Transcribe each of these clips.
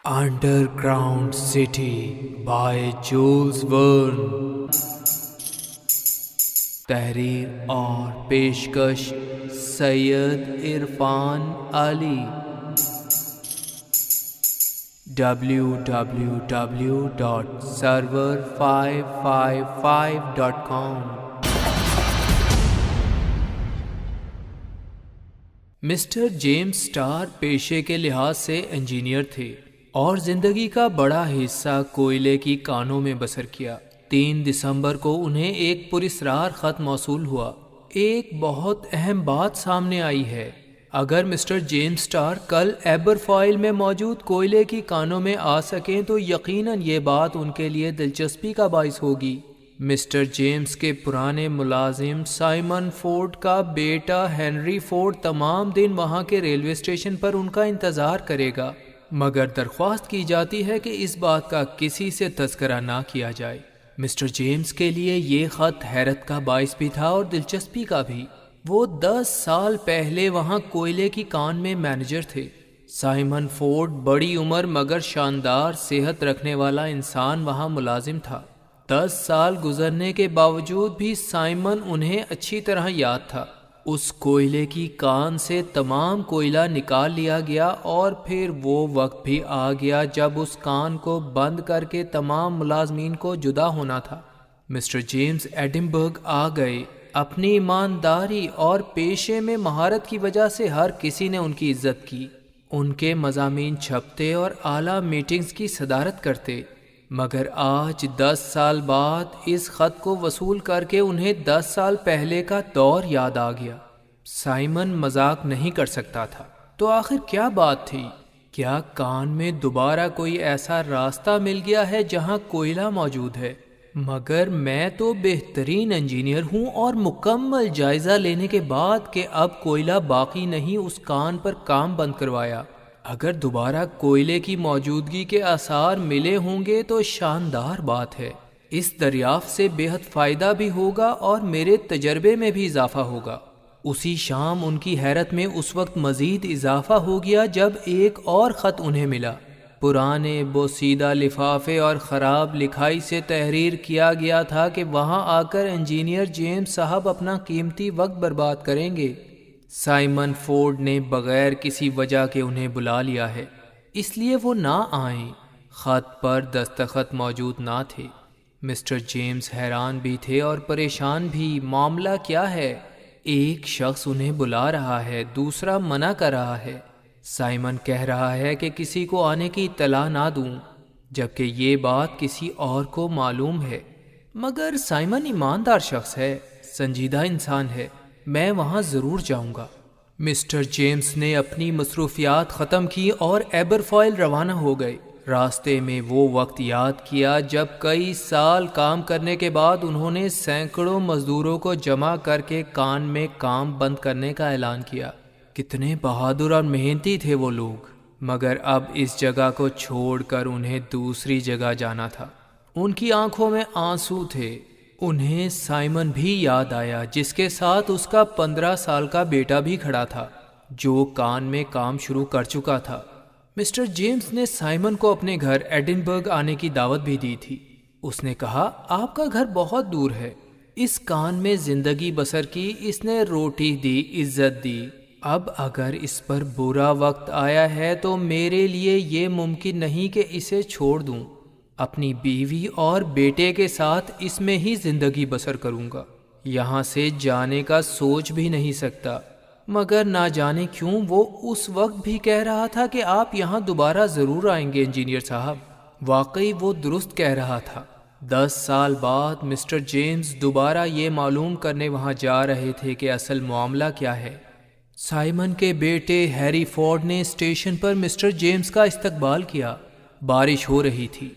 Underground City by Jules Verne. تحریر اور پیشکش سید عرفان علی. www.server555.com. مسٹر جیمز اسٹار پیشے کے لحاظ سے انجینئر تھے اور زندگی کا بڑا حصہ کوئلے کی کانوں میں بسر کیا. 3 دسمبر کو انہیں ایک پراسرار خط موصول ہوا. ایک بہت اہم بات سامنے آئی ہے. اگر مسٹر جیمز اسٹار کل ایبرفائل میں موجود کوئلے کی کانوں میں آ سکیں تو یقیناً یہ بات ان کے لیے دلچسپی کا باعث ہوگی. مسٹر جیمز کے پرانے ملازم سائمن فورڈ کا بیٹا ہنری فورڈ تمام دن وہاں کے ریلوے اسٹیشن پر ان کا انتظار کرے گا، مگر درخواست کی جاتی ہے کہ اس بات کا کسی سے تذکرہ نہ کیا جائے. مسٹر جیمز کے لیے یہ خط حیرت کا باعث بھی تھا اور دلچسپی کا بھی. وہ 10 سال پہلے وہاں کوئلے کی کان میں مینیجر تھے. سائمن فورڈ بڑی عمر مگر شاندار صحت رکھنے والا انسان وہاں ملازم تھا. 10 سال گزرنے کے باوجود بھی سائمن انہیں اچھی طرح یاد تھا. اس کوئلے کی کان سے تمام کوئلہ نکال لیا گیا اور پھر وہ وقت بھی آ گیا جب اس کان کو بند کر کے تمام ملازمین کو جدا ہونا تھا. مسٹر جیمز ایڈنبرگ آ گئے. اپنی ایمانداری اور پیشے میں مہارت کی وجہ سے ہر کسی نے ان کی عزت کی. ان کے مضامین چھپتے اور اعلیٰ میٹنگز کی صدارت کرتے. مگر آج 10 سال بعد اس خط کو وصول کر کے انہیں 10 سال پہلے کا دور یاد آ گیا. سائمن مذاق نہیں کر سکتا تھا. تو آخر کیا بات تھی؟ کیا کان میں دوبارہ کوئی ایسا راستہ مل گیا ہے جہاں کوئلہ موجود ہے؟ مگر میں تو بہترین انجینئر ہوں اور مکمل جائزہ لینے کے بعد کہ اب کوئلہ باقی نہیں اس کان پر کام بند کروایا. اگر دوبارہ کوئلے کی موجودگی کے آثار ملے ہوں گے تو شاندار بات ہے. اس دریافت سے بے حد فائدہ بھی ہوگا اور میرے تجربے میں بھی اضافہ ہوگا. اسی شام ان کی حیرت میں اس وقت مزید اضافہ ہو گیا جب ایک اور خط انہیں ملا. پرانے بوسیدہ لفافے اور خراب لکھائی سے تحریر کیا گیا تھا کہ وہاں آ کر انجینئر جیمز صاحب اپنا قیمتی وقت برباد کریں گے. سائمن فورڈ نے بغیر کسی وجہ کے انہیں بلا لیا ہے، اس لیے وہ نہ آئیں. خط پر دستخط موجود نہ تھے. مسٹر جیمز حیران بھی تھے اور پریشان بھی. معاملہ کیا ہے؟ ایک شخص انہیں بلا رہا ہے، دوسرا منع کر رہا ہے. سائمن کہہ رہا ہے کہ کسی کو آنے کی اطلاع نہ دوں، جبکہ یہ بات کسی اور کو معلوم ہے. مگر سائمن ایماندار شخص ہے، سنجیدہ انسان ہے. میں وہاں ضرور جاؤں گا. مسٹر جیمز نے اپنی مصروفیات ختم کی اور ایبرفائل روانہ ہو گئے. راستے میں وہ وقت یاد کیا جب کئی سال کام کرنے کے بعد انہوں نے سینکڑوں مزدوروں کو جمع کر کے کان میں کام بند کرنے کا اعلان کیا. کتنے بہادر اور محنتی تھے وہ لوگ. مگر اب اس جگہ کو چھوڑ کر انہیں دوسری جگہ جانا تھا. ان کی آنکھوں میں آنسو تھے. انہیں سائمن بھی یاد آیا جس کے ساتھ اس کا 15 سال کا بیٹا بھی کھڑا تھا جو کان میں کام شروع کر چکا تھا. مسٹر جیمز نے سائمن کو اپنے گھر ایڈنبرگ آنے کی دعوت بھی دی تھی. اس نے کہا آپ کا گھر بہت دور ہے. اس کان میں زندگی بسر کی، اس نے روٹی دی، عزت دی. اب اگر اس پر برا وقت آیا ہے تو میرے لیے یہ ممکن نہیں کہ اسے چھوڑ دوں. اپنی بیوی اور بیٹے کے ساتھ اس میں ہی زندگی بسر کروں گا. یہاں سے جانے کا سوچ بھی نہیں سکتا. مگر نہ جانے کیوں وہ اس وقت بھی کہہ رہا تھا کہ آپ یہاں دوبارہ ضرور آئیں گے انجینئر صاحب. واقعی وہ درست کہہ رہا تھا. 10 سال بعد مسٹر جیمز دوبارہ یہ معلوم کرنے وہاں جا رہے تھے کہ اصل معاملہ کیا ہے. سائمن کے بیٹے ہیری فورڈ نے اسٹیشن پر مسٹر جیمز کا استقبال کیا. بارش ہو رہی تھی.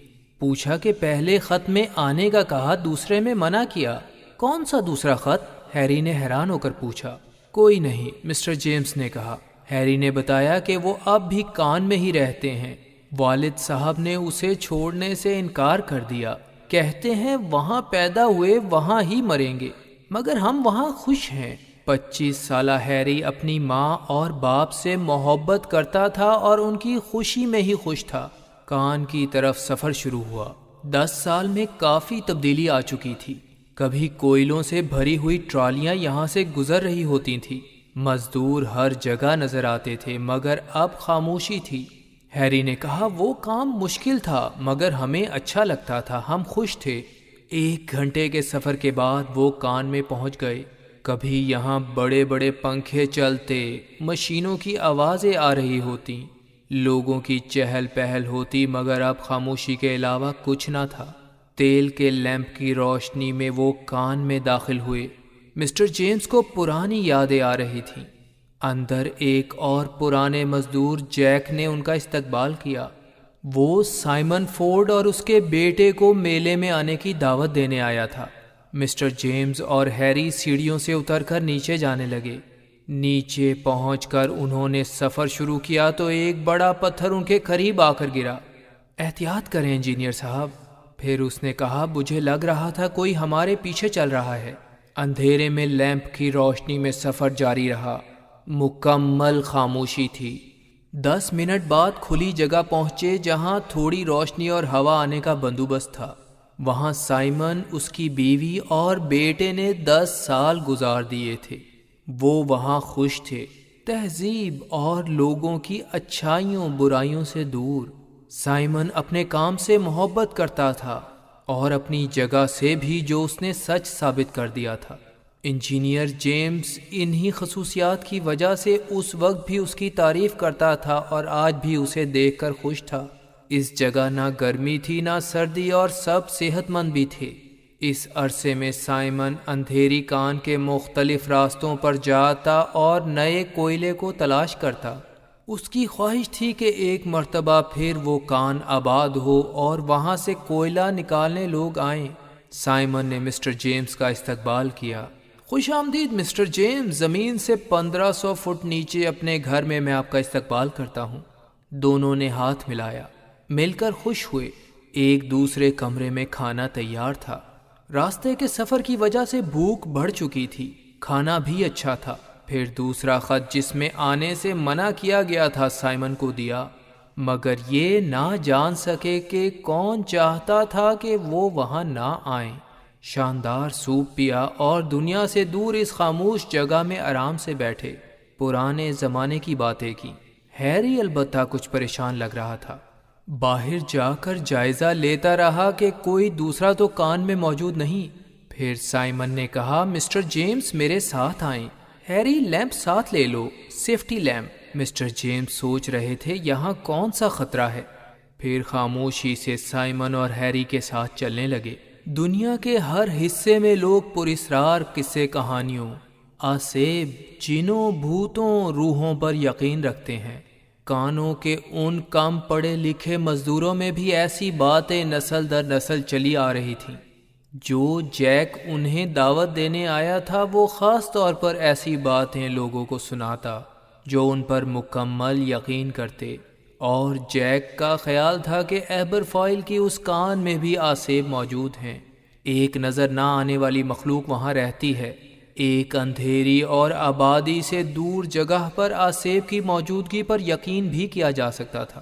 پوچھا کہ پہلے خط میں آنے کا کہا، دوسرے میں منع کیا. کون سا دوسرا خط؟ ہیری نے حیران ہو کر پوچھا. کوئی نہیں، مسٹر جیمز نے کہا. ہیری نے بتایا کہ وہ اب بھی کان میں ہی رہتے ہیں. والد صاحب نے اسے چھوڑنے سے انکار کر دیا. کہتے ہیں وہاں پیدا ہوئے وہاں ہی مریں گے. مگر ہم وہاں خوش ہیں. 25 سالہ ہیری اپنی ماں اور باپ سے محبت کرتا تھا اور ان کی خوشی میں ہی خوش تھا. کان کی طرف سفر شروع ہوا۔ 10 سال میں کافی تبدیلی آ چکی تھی۔ کبھی کوئلوں سے بھری ہوئی ٹرالیاں یہاں سے گزر رہی ہوتی تھیں، مزدور ہر جگہ نظر آتے تھے، مگر اب خاموشی تھی۔ ہیری نے کہا، وہ کام مشکل تھا مگر ہمیں اچھا لگتا تھا، ہم خوش تھے۔ 1 گھنٹے کے سفر کے بعد وہ کان میں پہنچ گئے۔ کبھی یہاں بڑے بڑے پنکھے چلتے، مشینوں کی آوازیں آ رہی ہوتی، لوگوں کی چہل پہل ہوتی، مگر اب خاموشی کے علاوہ کچھ نہ تھا۔ تیل کے لیمپ کی روشنی میں وہ کان میں داخل ہوئے۔ مسٹر جیمز کو پرانی یادیں آ رہی تھیں۔ اندر ایک اور پرانے مزدور جیک نے ان کا استقبال کیا۔ وہ سائمن فورڈ اور اس کے بیٹے کو میلے میں آنے کی دعوت دینے آیا تھا۔ مسٹر جیمز اور ہیری سیڑھیوں سے اتر کر نیچے جانے لگے۔ نیچے پہنچ کر انہوں نے سفر شروع کیا تو ایک بڑا پتھر ان کے قریب آ کر گرا۔ احتیاط کریں انجینئر صاحب، پھر اس نے کہا، مجھے لگ رہا تھا کوئی ہمارے پیچھے چل رہا ہے۔ اندھیرے میں لیمپ کی روشنی میں سفر جاری رہا۔ مکمل خاموشی تھی۔ 10 منٹ بعد کھلی جگہ پہنچے جہاں تھوڑی روشنی اور ہوا آنے کا بندوبست تھا۔ وہاں سائمن، اس کی بیوی اور بیٹے نے 10 سال گزار دیے تھے۔ وہ وہاں خوش تھے، تہذیب اور لوگوں کی اچھائیوں برائیوں سے دور۔ سائمن اپنے کام سے محبت کرتا تھا اور اپنی جگہ سے بھی، جو اس نے سچ ثابت کر دیا تھا۔ انجینئر جیمز انہی خصوصیات کی وجہ سے اس وقت بھی اس کی تعریف کرتا تھا اور آج بھی اسے دیکھ کر خوش تھا۔ اس جگہ نہ گرمی تھی نہ سردی اور سب صحت مند بھی تھے۔ اس عرصے میں سائمن اندھیری کان کے مختلف راستوں پر جاتا اور نئے کوئلے کو تلاش کرتا۔ اس کی خواہش تھی کہ ایک مرتبہ پھر وہ کان آباد ہو اور وہاں سے کوئلہ نکالنے لوگ آئیں۔ سائمن نے مسٹر جیمز کا استقبال کیا۔ خوش آمدید مسٹر جیمز، زمین سے 1500 فٹ نیچے اپنے گھر میں آپ کا استقبال کرتا ہوں۔ دونوں نے ہاتھ ملایا، مل کر خوش ہوئے۔ ایک دوسرے کمرے میں کھانا تیار تھا۔ راستے کے سفر کی وجہ سے بھوک بڑھ چکی تھی، کھانا بھی اچھا تھا۔ پھر دوسرا خط جس میں آنے سے منع کیا گیا تھا سائمن کو دیا، مگر یہ نہ جان سکے کہ کون چاہتا تھا کہ وہ وہاں نہ آئیں۔ شاندار سوپ پیا اور دنیا سے دور اس خاموش جگہ میں آرام سے بیٹھے، پرانے زمانے کی باتیں کی۔ ہیری البتہ کچھ پریشان لگ رہا تھا۔ باہر جا کر جائزہ لیتا رہا کہ کوئی دوسرا تو کان میں موجود نہیں۔ پھر سائمن نے کہا، مسٹر جیمز میرے ساتھ آئیں۔ ہیری، لیمپ ساتھ لے لو، سیفٹی لیمپ۔ مسٹر جیمز سوچ رہے تھے یہاں کون سا خطرہ ہے۔ پھر خاموشی سے سائمن اور ہیری کے ساتھ چلنے لگے۔ دنیا کے ہر حصے میں لوگ پراسرار قصے کہانیوں، آسیب، جنوں، بھوتوں، روحوں پر یقین رکھتے ہیں۔ کانوں کے ان کم پڑھے لکھے مزدوروں میں بھی ایسی باتیں نسل در نسل چلی آ رہی تھیں۔ جو جیک انہیں دعوت دینے آیا تھا وہ خاص طور پر ایسی باتیں لوگوں کو سناتا جو ان پر مکمل یقین کرتے، اور جیک کا خیال تھا کہ ایبر فائل کی اس کان میں بھی آسیب موجود ہیں۔ ایک نظر نہ آنے والی مخلوق وہاں رہتی ہے۔ ایک اندھیری اور آبادی سے دور جگہ پر آسیب کی موجودگی پر یقین بھی کیا جا سکتا تھا۔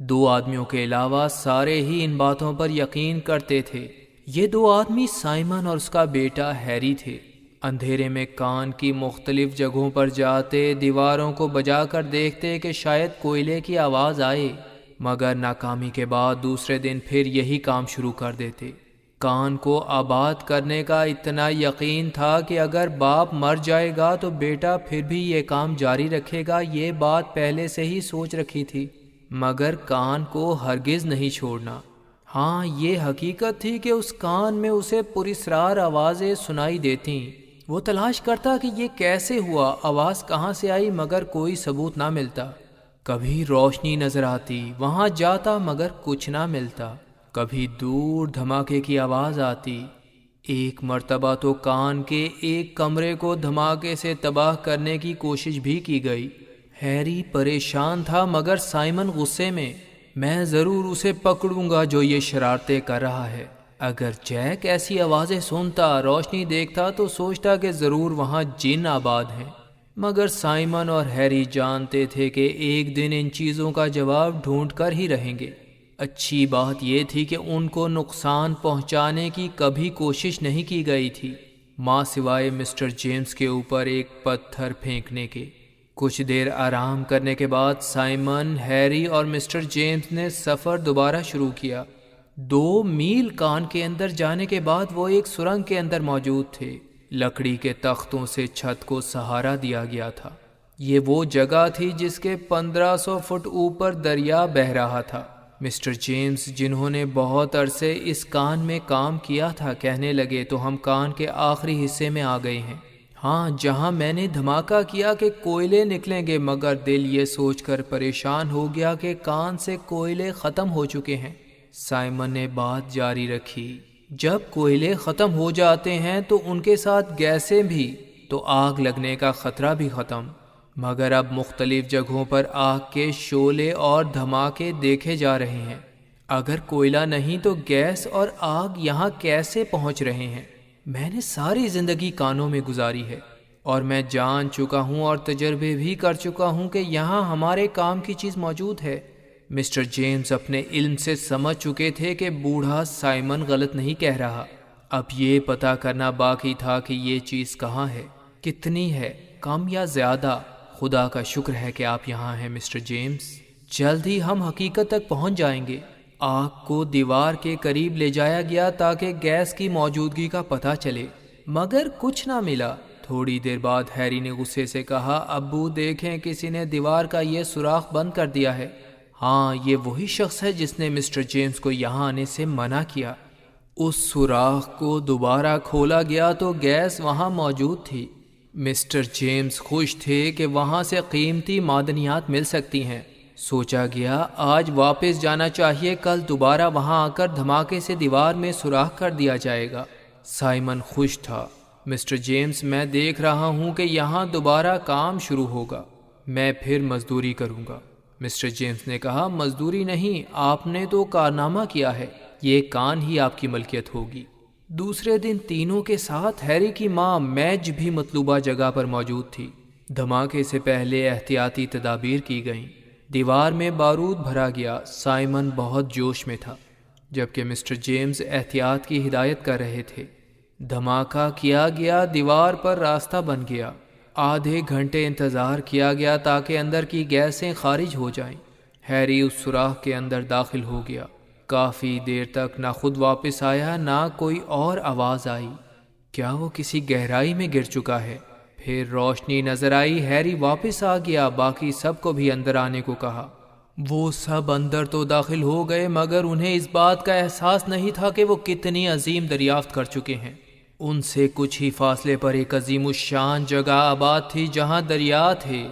2 آدمیوں کے علاوہ سارے ہی ان باتوں پر یقین کرتے تھے۔ یہ 2 آدمی سائمن اور اس کا بیٹا ہیری تھے۔ اندھیرے میں کان کی مختلف جگہوں پر جاتے، دیواروں کو بجا کر دیکھتے کہ شاید کوئلے کی آواز آئے، مگر ناکامی کے بعد دوسرے دن پھر یہی کام شروع کر دیتے۔ کان کو آباد کرنے کا اتنا یقین تھا کہ اگر باپ مر جائے گا تو بیٹا پھر بھی یہ کام جاری رکھے گا۔ یہ بات پہلے سے ہی سوچ رکھی تھی، مگر کان کو ہرگز نہیں چھوڑنا۔ ہاں، یہ حقیقت تھی کہ اس کان میں اسے پراسرار آوازیں سنائی دیتیں۔ وہ تلاش کرتا کہ یہ کیسے ہوا، آواز کہاں سے آئی، مگر کوئی ثبوت نہ ملتا۔ کبھی روشنی نظر آتی، وہاں جاتا مگر کچھ نہ ملتا۔ کبھی دور دھماکے کی آواز آتی۔ ایک مرتبہ تو کان کے ایک کمرے کو دھماکے سے تباہ کرنے کی کوشش بھی کی گئی۔ ہیری پریشان تھا مگر سائمن غصے میں۔ میں ضرور اسے پکڑوں گا جو یہ شرارتیں کر رہا ہے۔ اگر جیک ایسی آوازیں سنتا، روشنی دیکھتا تو سوچتا کہ ضرور وہاں جن آباد ہیں، مگر سائمن اور ہیری جانتے تھے کہ ایک دن ان چیزوں کا جواب ڈھونڈ کر ہی رہیں گے۔ اچھی بات یہ تھی کہ ان کو نقصان پہنچانے کی کبھی کوشش نہیں کی گئی تھی، ماں سوائے مسٹر جیمز کے اوپر ایک پتھر پھینکنے کے۔ کچھ دیر آرام کرنے کے بعد سائمن، ہیری اور مسٹر جیمز نے سفر دوبارہ شروع کیا۔ 2 میل کان کے اندر جانے کے بعد وہ ایک سرنگ کے اندر موجود تھے۔ لکڑی کے تختوں سے چھت کو سہارا دیا گیا تھا۔ یہ وہ جگہ تھی جس کے 1500 فٹ اوپر دریا بہہ رہا تھا۔ مسٹر جیمز، جنہوں نے بہت عرصے اس کان میں کام کیا تھا، کہنے لگے، تو ہم کان کے آخری حصے میں آ گئے ہیں۔ ہاں، جہاں میں نے دھماکہ کیا کہ کوئلے نکلیں گے، مگر دل یہ سوچ کر پریشان ہو گیا کہ کان سے کوئلے ختم ہو چکے ہیں۔ سائمن نے بات جاری رکھی، جب کوئلے ختم ہو جاتے ہیں تو ان کے ساتھ گیسیں بھی، تو آگ لگنے کا خطرہ بھی ختم۔ مگر اب مختلف جگہوں پر آگ کے شعلے اور دھماکے دیکھے جا رہے ہیں۔ اگر کوئلہ نہیں تو گیس اور آگ یہاں کیسے پہنچ رہے ہیں؟ میں نے ساری زندگی کانوں میں گزاری ہے، اور میں جان چکا ہوں اور تجربے بھی کر چکا ہوں کہ یہاں ہمارے کام کی چیز موجود ہے۔ مسٹر جیمز اپنے علم سے سمجھ چکے تھے کہ بوڑھا سائمن غلط نہیں کہہ رہا۔ اب یہ پتہ کرنا باقی تھا کہ یہ چیز کہاں ہے، کتنی ہے، کم یا زیادہ۔ خدا کا شکر ہے کہ آپ یہاں ہیں مسٹر جیمز، جلد ہی ہم حقیقت تک پہنچ جائیں گے۔ آگ کو دیوار کے قریب لے جایا گیا تاکہ گیس کی موجودگی کا پتہ چلے، مگر کچھ نہ ملا۔ تھوڑی دیر بعد ہیری نے غصے سے کہا، ابو دیکھیں، کسی نے دیوار کا یہ سوراخ بند کر دیا ہے۔ ہاں، یہ وہی شخص ہے جس نے مسٹر جیمز کو یہاں آنے سے منع کیا۔ اس سوراخ کو دوبارہ کھولا گیا تو گیس وہاں موجود تھی۔ مسٹر جیمز خوش تھے کہ وہاں سے قیمتی معدنیات مل سکتی ہیں۔ سوچا گیا، آج واپس جانا چاہیے، کل دوبارہ وہاں آ کر دھماکے سے دیوار میں سوراخ کر دیا جائے گا۔ سائمن خوش تھا۔ مسٹر جیمز، میں دیکھ رہا ہوں کہ یہاں دوبارہ کام شروع ہوگا، میں پھر مزدوری کروں گا۔ مسٹر جیمز نے کہا، مزدوری نہیں، آپ نے تو کارنامہ کیا ہے، یہ کان ہی آپ کی ملکیت ہوگی۔ دوسرے دن تینوں کے ساتھ ہیری کی ماں میج بھی مطلوبہ جگہ پر موجود تھی۔ دھماکے سے پہلے احتیاطی تدابیر کی گئیں۔ دیوار میں بارود بھرا گیا۔ سائمن بہت جوش میں تھا، جبکہ مسٹر جیمز احتیاط کی ہدایت کر رہے تھے۔ دھماکہ کیا گیا، دیوار پر راستہ بن گیا۔ آدھے گھنٹے انتظار کیا گیا تاکہ اندر کی گیسیں خارج ہو جائیں۔ ہیری اس سوراخ کے اندر داخل ہو گیا۔ کافی دیر تک نہ خود واپس آیا، نہ کوئی اور آواز آئی۔ کیا وہ کسی گہرائی میں گر چکا ہے؟ پھر روشنی نظر آئی، ہیری واپس آ گیا، باقی سب کو بھی اندر آنے کو کہا۔ وہ سب اندر تو داخل ہو گئے، مگر انہیں اس بات کا احساس نہیں تھا کہ وہ کتنی عظیم دریافت کر چکے ہیں۔ ان سے کچھ ہی فاصلے پر ایک عظیم الشان جگہ آباد تھی جہاں دریا تھے،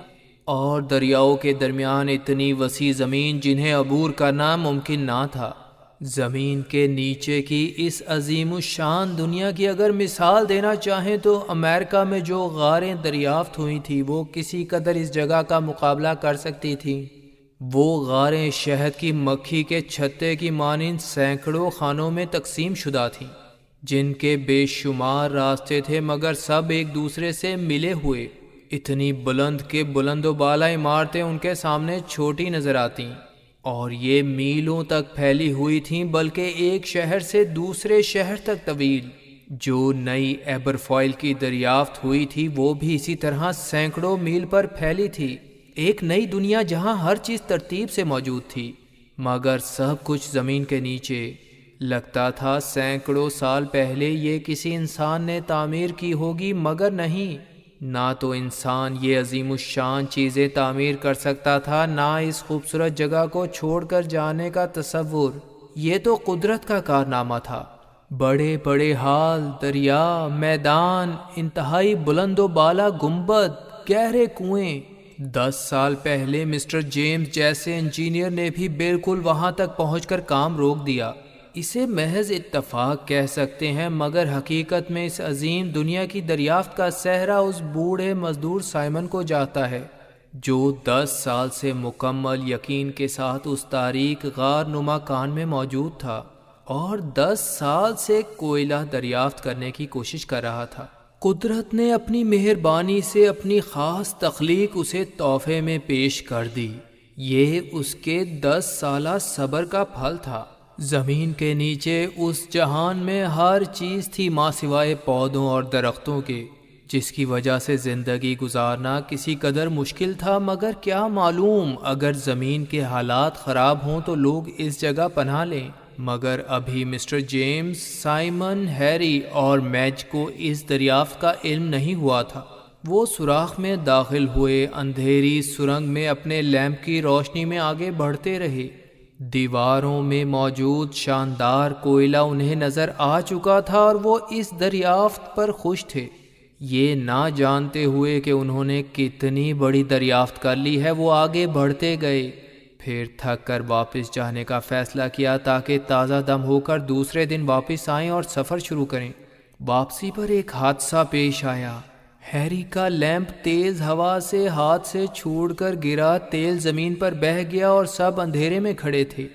اور دریاؤں کے درمیان اتنی وسیع زمین جنہیں عبور کرنا ممکن نہ تھا۔ زمین کے نیچے کی اس عظیم الشان دنیا کی اگر مثال دینا چاہیں تو امریکہ میں جو غاریں دریافت ہوئی تھی وہ کسی قدر اس جگہ کا مقابلہ کر سکتی تھیں۔ وہ غاریں شہد کی مکھی کے چھتے کی مانند سینکڑوں خانوں میں تقسیم شدہ تھیں، جن کے بے شمار راستے تھے، مگر سب ایک دوسرے سے ملے ہوئے۔ اتنی بلند کہ بلند و بالا عمارتیں ان کے سامنے چھوٹی نظر آتیں، اور یہ میلوں تک پھیلی ہوئی تھیں، بلکہ ایک شہر سے دوسرے شہر تک طویل۔ جو نئی ایبرفوائل کی دریافت ہوئی تھی وہ بھی اسی طرح سینکڑوں میل پر پھیلی تھی۔ ایک نئی دنیا جہاں ہر چیز ترتیب سے موجود تھی، مگر سب کچھ زمین کے نیچے۔ لگتا تھا سینکڑوں سال پہلے یہ کسی انسان نے تعمیر کی ہوگی، مگر نہیں، نہ تو انسان یہ عظیم الشان چیزیں تعمیر کر سکتا تھا، نہ اس خوبصورت جگہ کو چھوڑ کر جانے کا تصور۔ یہ تو قدرت کا کارنامہ تھا۔ بڑے بڑے ہال، دریا، میدان، انتہائی بلند و بالا گنبد، گہرے کنویں۔ 10 سال پہلے مسٹر جیمز جیسے انجینئر نے بھی بالکل وہاں تک پہنچ کر کام روک دیا۔ اسے محض اتفاق کہہ سکتے ہیں، مگر حقیقت میں اس عظیم دنیا کی دریافت کا صحرا اس بوڑھے مزدور سائمن کو جاتا ہے، جو 10 سال سے مکمل یقین کے ساتھ اس تاریک غار نما کان میں موجود تھا، اور 10 سال سے کوئلہ دریافت کرنے کی کوشش کر رہا تھا۔ قدرت نے اپنی مہربانی سے اپنی خاص تخلیق اسے تحفے میں پیش کر دی۔ یہ اس کے 10 سالہ صبر کا پھل تھا۔ زمین کے نیچے اس جہان میں ہر چیز تھی ماں سوائے پودوں اور درختوں کے، جس کی وجہ سے زندگی گزارنا کسی قدر مشکل تھا۔ مگر کیا معلوم، اگر زمین کے حالات خراب ہوں تو لوگ اس جگہ پناہ لیں۔ مگر ابھی مسٹر جیمز، سائمن، ہیری اور میج کو اس دریافت کا علم نہیں ہوا تھا۔ وہ سوراخ میں داخل ہوئے، اندھیری سرنگ میں اپنے لیمپ کی روشنی میں آگے بڑھتے رہے۔ دیواروں میں موجود شاندار کوئلہ انہیں نظر آ چکا تھا اور وہ اس دریافت پر خوش تھے۔ یہ نہ جانتے ہوئے کہ انہوں نے کتنی بڑی دریافت کر لی ہے، وہ آگے بڑھتے گئے۔ پھر تھک کر واپس جانے کا فیصلہ کیا تاکہ تازہ دم ہو کر دوسرے دن واپس آئیں اور سفر شروع کریں۔ واپسی پر ایک حادثہ پیش آیا۔ ہیری کا لیمپ تیز ہوا سے ہاتھ سے چھوٹ کر گرا، تیل زمین پر بہہ گیا اور سب اندھیرے میں کھڑے تھے۔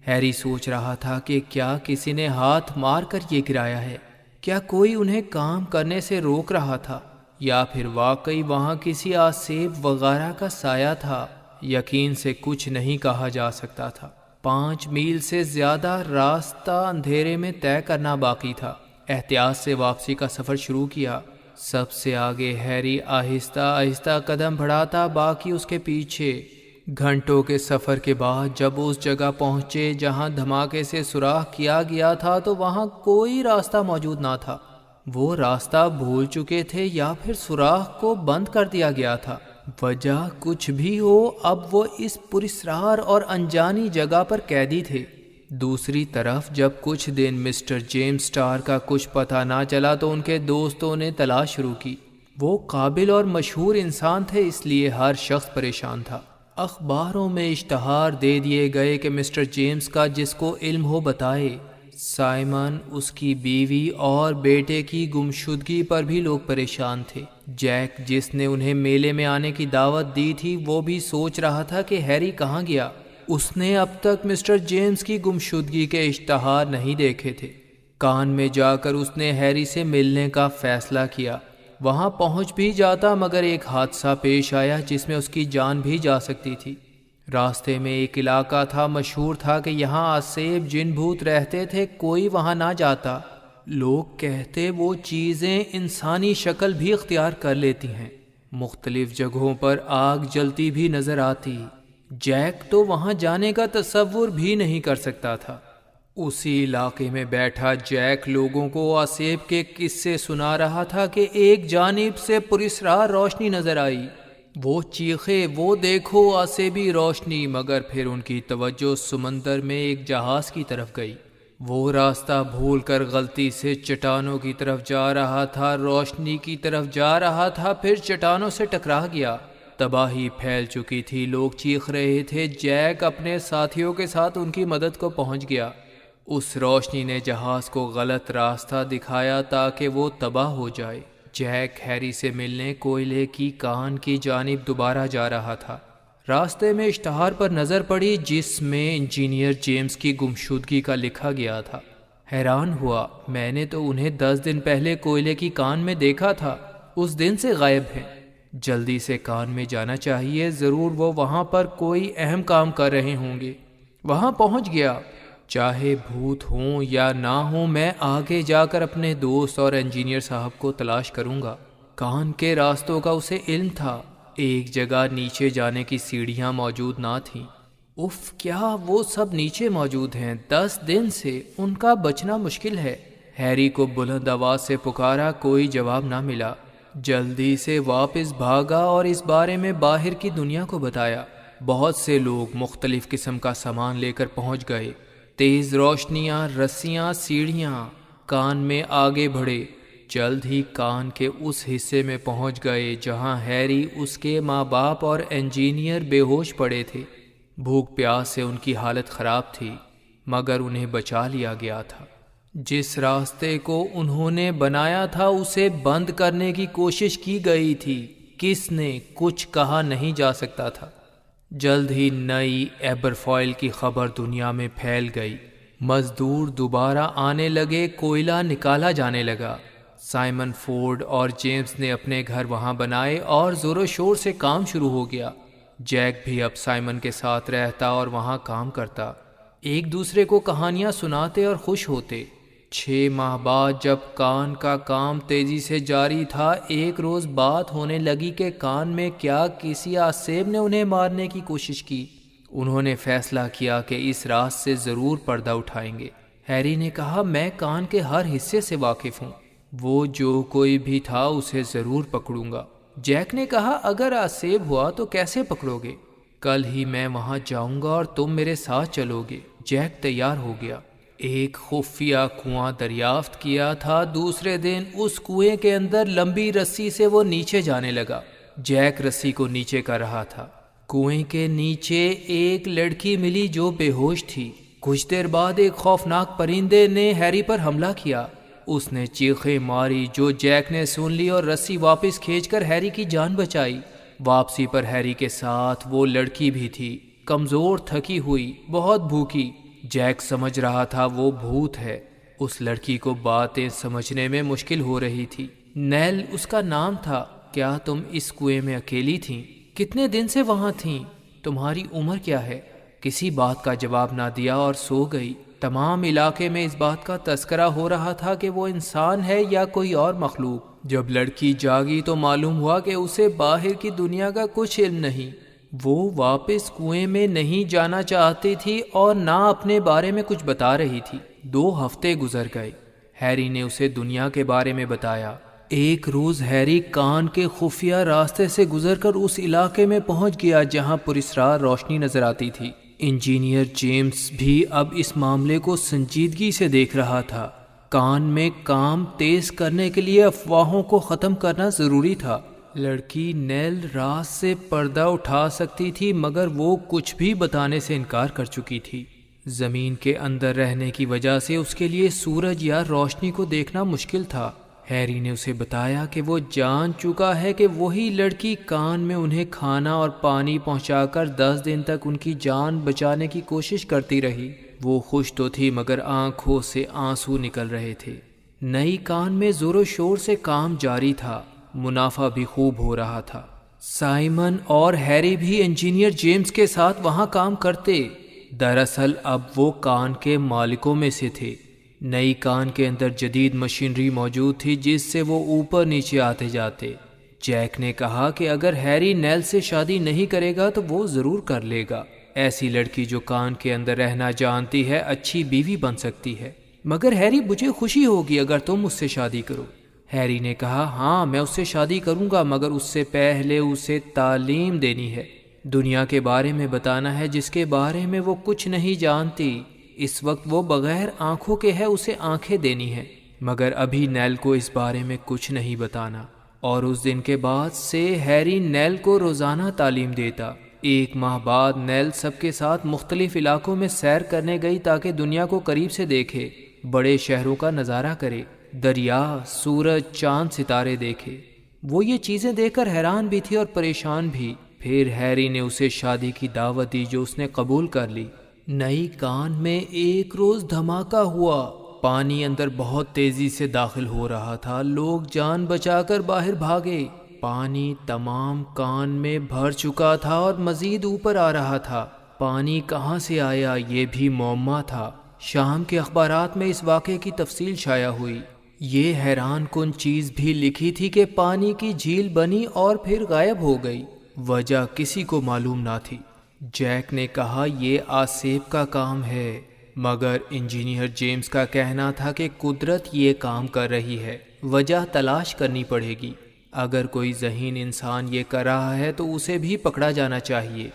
ہیری سوچ رہا تھا کہ کیا کسی نے ہاتھ مار کر یہ گرایا ہے؟ کیا کوئی انہیں کام کرنے سے روک رہا تھا، یا پھر واقعی وہاں کسی آسیب وغیرہ کا سایہ تھا؟ یقین سے کچھ نہیں کہا جا سکتا تھا۔ 5 میل سے زیادہ راستہ اندھیرے میں طے کرنا باقی تھا۔ احتیاط سے واپسی کا سفر شروع کیا۔ سب سے آگے ہیری آہستہ آہستہ قدم بڑھاتا، باقی اس کے پیچھے۔ گھنٹوں کے سفر کے بعد جب اس جگہ پہنچے جہاں دھماکے سے سوراخ کیا گیا تھا تو وہاں کوئی راستہ موجود نہ تھا۔ وہ راستہ بھول چکے تھے یا پھر سوراخ کو بند کر دیا گیا تھا۔ وجہ کچھ بھی ہو، اب وہ اس پراسرار اور انجانی جگہ پر قیدی تھے۔ دوسری طرف جب کچھ دن مسٹر جیمز اسٹار کا کچھ پتہ نہ چلا تو ان کے دوستوں نے تلاش شروع کی۔ وہ قابل اور مشہور انسان تھے، اس لیے ہر شخص پریشان تھا۔ اخباروں میں اشتہار دے دیے گئے کہ مسٹر جیمز کا جس کو علم ہو بتائے۔ سائمن، اس کی بیوی اور بیٹے کی گمشدگی پر بھی لوگ پریشان تھے۔ جیک، جس نے انہیں میلے میں آنے کی دعوت دی تھی، وہ بھی سوچ رہا تھا کہ ہیری کہاں گیا۔ اس نے اب تک مسٹر جیمز کی گمشدگی کے اشتہار نہیں دیکھے تھے۔ کان میں جا کر اس نے ہیری سے ملنے کا فیصلہ کیا۔ وہاں پہنچ بھی جاتا مگر ایک حادثہ پیش آیا جس میں اس کی جان بھی جا سکتی تھی۔ راستے میں ایک علاقہ تھا، مشہور تھا کہ یہاں آسیب جن بھوت رہتے تھے، کوئی وہاں نہ جاتا۔ لوگ کہتے وہ چیزیں انسانی شکل بھی اختیار کر لیتی ہیں۔ مختلف جگہوں پر آگ جلتی بھی نظر آتی۔ جیک تو وہاں جانے کا تصور بھی نہیں کر سکتا تھا۔ اسی علاقے میں بیٹھا جیک لوگوں کو آسیب کے قصے سنا رہا تھا کہ ایک جانب سے پراسرار روشنی نظر آئی۔ وہ چیخے، وہ دیکھو آسیبی روشنی، مگر پھر ان کی توجہ سمندر میں ایک جہاز کی طرف گئی۔ وہ راستہ بھول کر غلطی سے چٹانوں کی طرف جا رہا تھا، روشنی کی طرف جا رہا تھا، پھر چٹانوں سے ٹکرا گیا۔ تباہی پھیل چکی تھی، لوگ چیخ رہے تھے۔ جیک اپنے ساتھیوں کے ساتھ ان کی مدد کو پہنچ گیا۔ اس روشنی نے جہاز کو غلط راستہ دکھایا تاکہ وہ تباہ ہو جائے۔ جیک ہیری سے ملنے کوئلے کی کان کی جانب دوبارہ جا رہا تھا۔ راستے میں اشتہار پر نظر پڑی جس میں انجینئر جیمز کی گمشدگی کا لکھا گیا تھا۔ حیران ہوا، میں نے تو انہیں 10 دن پہلے کوئلے کی کان میں دیکھا تھا، اس دن سے غائب ہیں۔ جلدی سے کان میں جانا چاہیے، ضرور وہ وہاں پر کوئی اہم کام کر رہے ہوں گے۔ وہاں پہنچ گیا۔ چاہے بھوت ہوں یا نہ ہوں، میں آگے جا کر اپنے دوست اور انجینئر صاحب کو تلاش کروں گا۔ کان کے راستوں کا اسے علم تھا۔ ایک جگہ نیچے جانے کی سیڑھیاں موجود نہ تھیں۔ اف، کیا وہ سب نیچے موجود ہیں؟ 10 دن سے ان کا بچنا مشکل ہے۔ ہیری کو بلند آواز سے پکارا، کوئی جواب نہ ملا۔ جلدی سے واپس بھاگا اور اس بارے میں باہر کی دنیا کو بتایا۔ بہت سے لوگ مختلف قسم کا سامان لے کر پہنچ گئے۔ تیز روشنیاں، رسیاں، سیڑھیاں۔ کان میں آگے بڑھے۔ جلد ہی کان کے اس حصے میں پہنچ گئے جہاں ہیری، اس کے ماں باپ اور انجینئر بے ہوش پڑے تھے۔ بھوک پیاس سے ان کی حالت خراب تھی، مگر انہیں بچا لیا گیا تھا۔ جس راستے کو انہوں نے بنایا تھا اسے بند کرنے کی کوشش کی گئی تھی۔ کس نے، کچھ کہا نہیں جا سکتا تھا۔ جلد ہی نئی ایبرفوائل کی خبر دنیا میں پھیل گئی۔ مزدور دوبارہ آنے لگے، کوئلہ نکالا جانے لگا۔ سائمن فورڈ اور جیمز نے اپنے گھر وہاں بنائے اور زور و شور سے کام شروع ہو گیا۔ جیک بھی اب سائمن کے ساتھ رہتا اور وہاں کام کرتا، ایک دوسرے کو کہانیاں سناتے اور خوش ہوتے۔ 6 ماہ بعد جب کان کا کام تیزی سے جاری تھا، ایک روز بات ہونے لگی کہ کان میں کیا کسی آسیب نے انہیں مارنے کی کوشش کی۔ انہوں نے فیصلہ کیا کہ اس راز سے ضرور پردہ اٹھائیں گے۔ ہیری نے کہا، میں کان کے ہر حصے سے واقف ہوں، وہ جو کوئی بھی تھا اسے ضرور پکڑوں گا۔ جیک نے کہا، اگر آسیب ہوا تو کیسے پکڑو گے؟ کل ہی میں وہاں جاؤں گا اور تم میرے ساتھ چلو گے۔ جیک تیار ہو گیا۔ ایک خفیہ کنواں دریافت کیا تھا۔ دوسرے دن اس کنویں کے اندر لمبی رسی سے وہ نیچے جانے لگا۔ جیک رسی کو نیچے کر رہا تھا۔ کنویں کے نیچے ایک لڑکی ملی جو بے ہوش تھی۔ کچھ دیر بعد ایک خوفناک پرندے نے ہیری پر حملہ کیا۔ اس نے چیخیں ماری جو جیک نے سن لی اور رسی واپس کھینچ کر ہیری کی جان بچائی۔ واپسی پر ہیری کے ساتھ وہ لڑکی بھی تھی، کمزور، تھکی ہوئی، بہت بھوکی۔ جیک سمجھ رہا تھا وہ بھوت ہے۔ اس لڑکی کو باتیں سمجھنے میں مشکل ہو رہی تھی۔ نیل اس کا نام تھا۔ کیا تم اس کنویں میں اکیلی تھیں؟ کتنے دن سے وہاں تھیں؟ تمہاری عمر کیا ہے؟ کسی بات کا جواب نہ دیا اور سو گئی۔ تمام علاقے میں اس بات کا تذکرہ ہو رہا تھا کہ وہ انسان ہے یا کوئی اور مخلوق۔ جب لڑکی جاگی تو معلوم ہوا کہ اسے باہر کی دنیا کا کچھ علم نہیں۔ وہ واپس کنویں میں نہیں جانا چاہتی تھی اور نہ اپنے بارے میں کچھ بتا رہی تھی۔ 2 ہفتے گزر گئے۔ ہیری نے اسے دنیا کے بارے میں بتایا۔ ایک روز ہیری کان کے خفیہ راستے سے گزر کر اس علاقے میں پہنچ گیا جہاں پراسرار روشنی نظر آتی تھی۔ انجینئر جیمز بھی اب اس معاملے کو سنجیدگی سے دیکھ رہا تھا۔ کان میں کام تیز کرنے کے لیے افواہوں کو ختم کرنا ضروری تھا۔ لڑکی نیل راز سے پردہ اٹھا سکتی تھی مگر وہ کچھ بھی بتانے سے انکار کر چکی تھی۔ زمین کے اندر رہنے کی وجہ سے اس کے لیے سورج یا روشنی کو دیکھنا مشکل تھا۔ ہیری نے اسے بتایا کہ وہ جان چکا ہے کہ وہی لڑکی کان میں انہیں کھانا اور پانی پہنچا کر 10 دن تک ان کی جان بچانے کی کوشش کرتی رہی۔ وہ خوش تو تھی مگر آنکھوں سے آنسو نکل رہے تھے۔ نئی کان میں زور و شور سے کام جاری تھا، منافع بھی خوب ہو رہا تھا۔ سائمن اور ہیری بھی انجینئر جیمز کے ساتھ وہاں کام کرتے۔ دراصل اب وہ کان کے مالکوں میں سے تھے۔ نئی کان کے اندر جدید مشینری موجود تھی جس سے وہ اوپر نیچے آتے جاتے۔ جیک نے کہا کہ اگر ہیری نیل سے شادی نہیں کرے گا تو وہ ضرور کر لے گا۔ ایسی لڑکی جو کان کے اندر رہنا جانتی ہے اچھی بیوی بن سکتی ہے۔ مگر ہیری، مجھے خوشی ہوگی اگر تم اس سے شادی کرو۔ ہیری نے کہا، ہاں میں اس سے شادی کروں گا مگر اس سے پہلے اسے تعلیم دینی ہے، دنیا کے بارے میں بتانا ہے جس کے بارے میں وہ کچھ نہیں جانتی۔ اس وقت وہ بغیر آنکھوں کے ہے، اسے آنکھیں دینی ہے، مگر ابھی نیل کو اس بارے میں کچھ نہیں بتانا۔ اور اس دن کے بعد سے ہیری نیل کو روزانہ تعلیم دیتا۔ 1 ماہ بعد نیل سب کے ساتھ مختلف علاقوں میں سیر کرنے گئی تاکہ دنیا کو قریب سے دیکھے، بڑے شہروں کا نظارہ کرے، دریا، سورج، چاند، ستارے دیکھے۔ وہ یہ چیزیں دیکھ کر حیران بھی تھی اور پریشان بھی۔ پھر ہیری نے اسے شادی کی دعوت دی جو اس نے قبول کر لی۔ نئی کان میں ایک روز دھماکہ ہوا۔ پانی اندر بہت تیزی سے داخل ہو رہا تھا۔ لوگ جان بچا کر باہر بھاگے۔ پانی تمام کان میں بھر چکا تھا اور مزید اوپر آ رہا تھا۔ پانی کہاں سے آیا یہ بھی معمہ تھا۔ شام کے اخبارات میں اس واقعے کی تفصیل شائع ہوئی۔ یہ حیران کن چیز بھی لکھی تھی کہ پانی کی جھیل بنی اور پھر غائب ہو گئی۔ وجہ کسی کو معلوم نہ تھی۔ جیک نے کہا، یہ آسیب کا کام ہے، مگر انجینئر جیمز کا کہنا تھا کہ قدرت یہ کام کر رہی ہے، وجہ تلاش کرنی پڑے گی۔ اگر کوئی ذہین انسان یہ کر رہا ہے تو اسے بھی پکڑا جانا چاہیے۔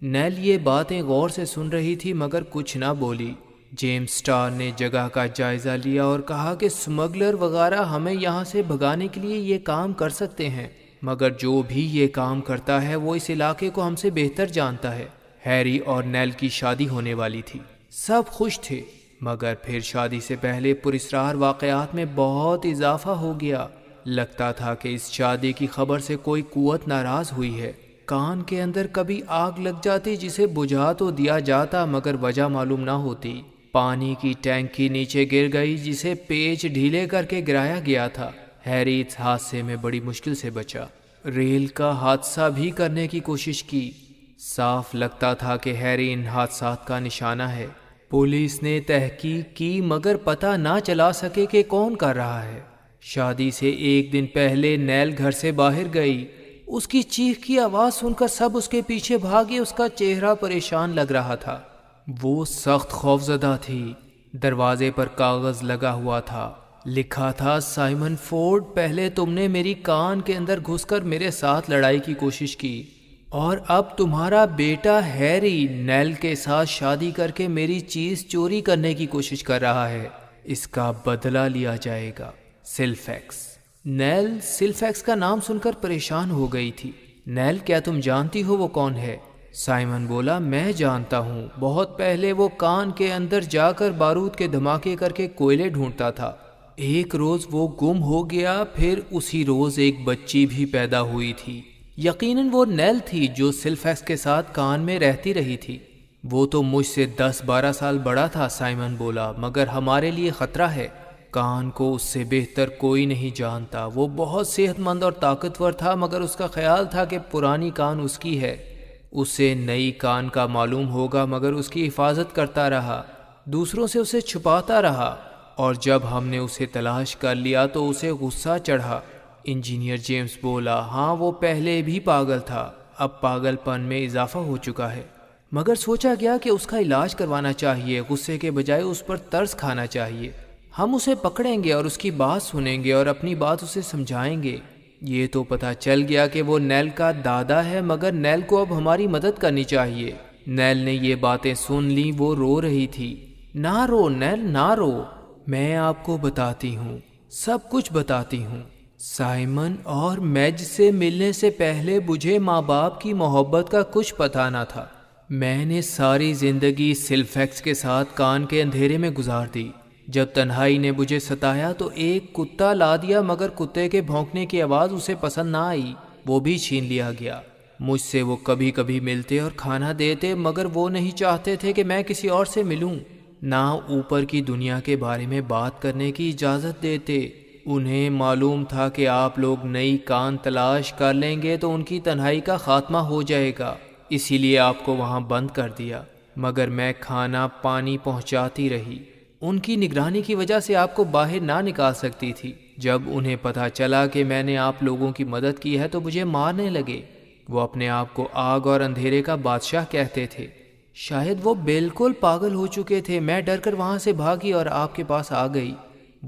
نیل یہ باتیں غور سے سن رہی تھی مگر کچھ نہ بولی۔ جیمز اسٹار نے جگہ کا جائزہ لیا اور کہا کہ سمگلر وغیرہ ہمیں یہاں سے بھگانے کے لیے یہ کام کر سکتے ہیں، مگر جو بھی یہ کام کرتا ہے وہ اس علاقے کو ہم سے بہتر جانتا ہے۔ ہیری اور نیل کی شادی ہونے والی تھی۔ سب خوش تھے، مگر پھر شادی سے پہلے پراسرار واقعات میں بہت اضافہ ہو گیا۔ لگتا تھا کہ اس شادی کی خبر سے کوئی قوت ناراض ہوئی ہے۔ کان کے اندر کبھی آگ لگ جاتی جسے بجھا تو دیا جاتا مگر وجہ معلوم نہ ہوتی۔ پانی کی ٹینکی نیچے گر گئی جسے پیچ ڈھیلے کر کے گرایا گیا تھا۔ ہیری اس حادثے میں بڑی مشکل سے بچا۔ ریل کا حادثہ بھی کرنے کی کوشش کی۔ صاف لگتا تھا کہ ہیری ان حادثات کا نشانہ ہے۔ پولیس نے تحقیق کی مگر پتہ نہ چلا سکے کہ کون کر رہا ہے۔ شادی سے ایک دن پہلے نیل گھر سے باہر گئی۔ اس کی چیخ کی آواز سن کر سب اس کے پیچھے بھاگے۔ اس کا چہرہ پریشان لگ رہا تھا، وہ سخت خوفزدہ تھی۔ دروازے پر کاغذ لگا ہوا تھا، لکھا تھا سائمن فورڈ، پہلے تم نے میری کان کے اندر گھس کر میرے ساتھ لڑائی کی کوشش کی اور اب تمہارا بیٹا ہیری نیل کے ساتھ شادی کر کے میری چیز چوری کرنے کی کوشش کر رہا ہے۔ اس کا بدلہ لیا جائے گا۔ سلفیکس۔ نیل سلفیکس کا نام سن کر پریشان ہو گئی تھی۔ نیل، کیا تم جانتی ہو وہ کون ہے؟ سائمن بولا، میں جانتا ہوں۔ بہت پہلے وہ کان کے اندر جا کر بارود کے دھماکے کر کے کوئلے ڈھونڈتا تھا۔ ایک روز وہ گم ہو گیا، پھر اسی روز ایک بچی بھی پیدا ہوئی تھی۔ یقیناً وہ نیل تھی جو سلفیکس کے ساتھ کان میں رہتی رہی تھی۔ وہ تو مجھ سے 10-12 سال بڑا تھا، سائمن بولا، مگر ہمارے لیے خطرہ ہے۔ کان کو اس سے بہتر کوئی نہیں جانتا۔ وہ بہت صحت مند اور طاقتور تھا، مگر اس کا خیال تھا کہ پرانی کان اس کی ہے۔ اسے نئی کان کا معلوم ہوگا، مگر اس کی حفاظت کرتا رہا، دوسروں سے اسے چھپاتا رہا، اور جب ہم نے اسے تلاش کر لیا تو اسے غصہ چڑھا۔ انجینئر جیمز بولا، ہاں وہ پہلے بھی پاگل تھا، اب پاگل پن میں اضافہ ہو چکا ہے، مگر سوچا گیا کہ اس کا علاج کروانا چاہیے، غصے کے بجائے اس پر ترس کھانا چاہیے۔ ہم اسے پکڑیں گے اور اس کی بات سنیں گے اور اپنی بات اسے سمجھائیں گے۔ یہ تو پتہ چل گیا کہ وہ نیل کا دادا ہے، مگر نیل کو اب ہماری مدد کرنی چاہیے۔ نیل نے یہ باتیں سن لیں، وہ رو رہی تھی۔ نہ رو نیل، نہ رو، میں آپ کو بتاتی ہوں، سب کچھ بتاتی ہوں۔ سائمن اور میج سے ملنے سے پہلے مجھے ماں باپ کی محبت کا کچھ پتہ نہ تھا۔ میں نے ساری زندگی سلفیکس کے ساتھ کان کے اندھیرے میں گزار دی۔ جب تنہائی نے مجھے ستایا تو ایک کتا لا دیا، مگر کتے کے بھونکنے کی آواز اسے پسند نہ آئی، وہ بھی چھین لیا گیا۔ مجھ سے وہ کبھی کبھی ملتے اور کھانا دیتے، مگر وہ نہیں چاہتے تھے کہ میں کسی اور سے ملوں، نہ اوپر کی دنیا کے بارے میں بات کرنے کی اجازت دیتے۔ انہیں معلوم تھا کہ آپ لوگ نئی کان تلاش کر لیں گے تو ان کی تنہائی کا خاتمہ ہو جائے گا، اسی لیے آپ کو وہاں بند کر دیا، مگر میں کھانا پانی پہنچاتی رہی۔ ان کی نگرانی کی وجہ سے آپ کو باہر نہ نکال سکتی تھی۔ جب انہیں پتہ چلا کہ میں نے آپ لوگوں کی مدد کی ہے تو مجھے مارنے لگے۔ وہ اپنے آپ کو آگ اور اندھیرے کا بادشاہ کہتے تھے۔ شاید وہ بالکل پاگل ہو چکے تھے۔ میں ڈر کر وہاں سے بھاگی اور آپ کے پاس آ گئی۔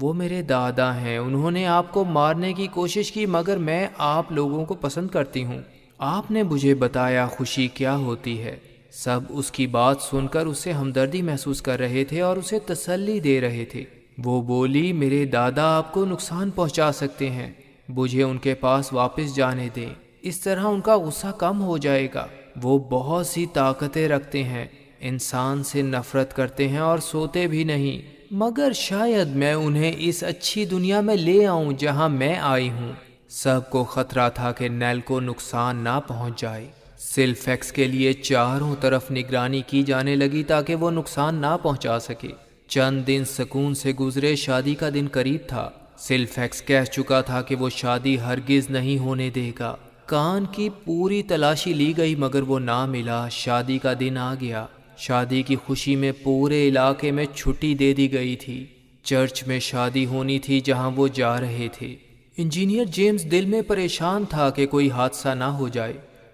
وہ میرے دادا ہیں، انہوں نے آپ کو مارنے کی کوشش کی، مگر میں آپ لوگوں کو پسند کرتی ہوں۔ آپ نے مجھے بتایا خوشی کیا ہوتی ہے۔ سب اس کی بات سن کر اس سے ہمدردی محسوس کر رہے تھے اور اسے تسلی دے رہے تھے۔ وہ بولی، میرے دادا آپ کو نقصان پہنچا سکتے ہیں، مجھے ان کے پاس واپس جانے دیں، اس طرح ان کا غصہ کم ہو جائے گا۔ وہ بہت سی طاقتیں رکھتے ہیں، انسان سے نفرت کرتے ہیں اور سوتے بھی نہیں، مگر شاید میں انہیں اس اچھی دنیا میں لے آؤں جہاں میں آئی ہوں۔ سب کو خطرہ تھا کہ نیل کو نقصان نہ پہنچ جائے۔ سلفیکس کے لیے چاروں طرف نگرانی کی جانے لگی تاکہ وہ نقصان نہ پہنچا سکے۔ چند دن سکون سے گزرے، شادی کا دن قریب تھا۔ سلفیکس کہہ چکا تھا کہ وہ شادی ہرگز نہیں ہونے دے گا۔ کان کی پوری تلاشی لی گئی مگر وہ نہ ملا۔ شادی کا دن آ گیا۔ شادی کی خوشی میں پورے علاقے میں چھٹی دے دی گئی تھی۔ چرچ میں شادی ہونی تھی جہاں وہ جا رہے تھے۔ انجینئر جیمز دل میں پریشان تھا کہ کوئی حادثہ نہ ہو جائے۔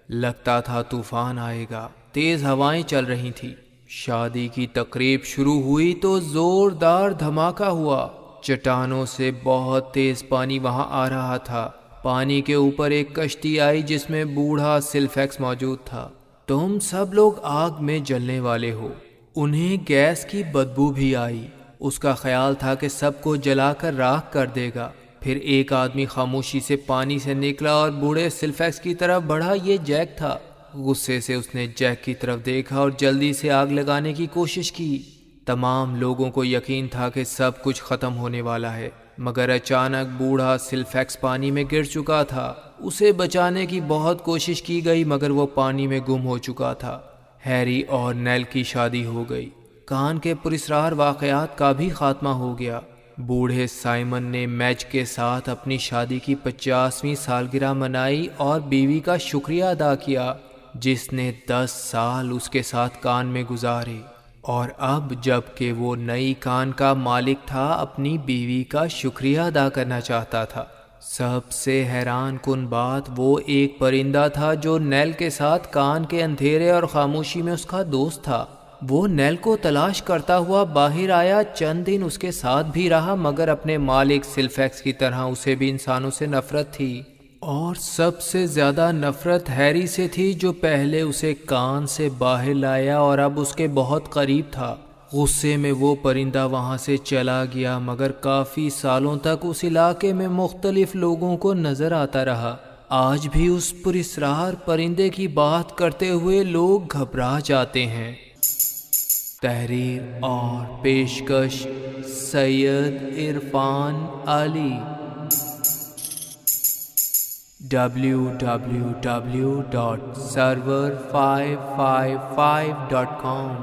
لگتا تھا طوفان آئے گا۔ تیز ہوائیں چل رہی تھیں۔ شادی کی تقریب شروع ہوئی تو زوردار دھماکہ ہوا۔ چٹانوں سے بہت تیز پانی وہاں آ رہا تھا۔ پانی کے اوپر ایک کشتی آئی جس میں بوڑھا سلفیکس موجود تھا۔ تم سب لوگ آگ میں جلنے والے ہو۔ انہیں گیس کی بدبو بھی آئی۔ اس کا خیال تھا کہ سب کو جلا کر راکھ کر دے گا۔ پھر ایک آدمی خاموشی سے پانی سے نکلا اور بوڑھے سلفیکس کی طرف بڑھا۔ یہ جیک تھا۔ غصے سے اس نے جیک کی طرف دیکھا اور جلدی سے آگ لگانے کی کوشش کی۔ تمام لوگوں کو یقین تھا کہ سب کچھ ختم ہونے والا ہے، مگر اچانک بوڑھا سلفیکس پانی میں گر چکا تھا۔ اسے بچانے کی بہت کوشش کی گئی مگر وہ پانی میں گم ہو چکا تھا۔ ہیری اور نیل کی شادی ہو گئی۔ کان کے پراسرار واقعات کا بھی خاتمہ ہو گیا۔ بوڑھے سائمن نے میج کے ساتھ اپنی شادی کی 50ویں سالگرہ منائی اور بیوی کا شکریہ ادا کیا۔ جس نے 10 سال اس کے ساتھ کان میں گزارے، اور اب جب کہ وہ نئی کان کا مالک تھا اپنی بیوی کا شکریہ ادا کرنا چاہتا تھا۔ سب سے حیران کن بات وہ ایک پرندہ تھا جو نیل کے ساتھ کان کے اندھیرے اور خاموشی میں اس کا دوست تھا۔ وہ نیل کو تلاش کرتا ہوا باہر آیا، چند دن اس کے ساتھ بھی رہا، مگر اپنے مالک سلفیکس کی طرح اسے بھی انسانوں سے نفرت تھی، اور سب سے زیادہ نفرت ہیری سے تھی جو پہلے اسے کان سے باہر لایا اور اب اس کے بہت قریب تھا۔ غصے میں وہ پرندہ وہاں سے چلا گیا، مگر کافی سالوں تک اس علاقے میں مختلف لوگوں کو نظر آتا رہا۔ آج بھی اس پراسرار پرندے کی بات کرتے ہوئے لوگ گھبرا جاتے ہیں۔ تحریر اور پیشکش سید عرفان علی، www.server555.com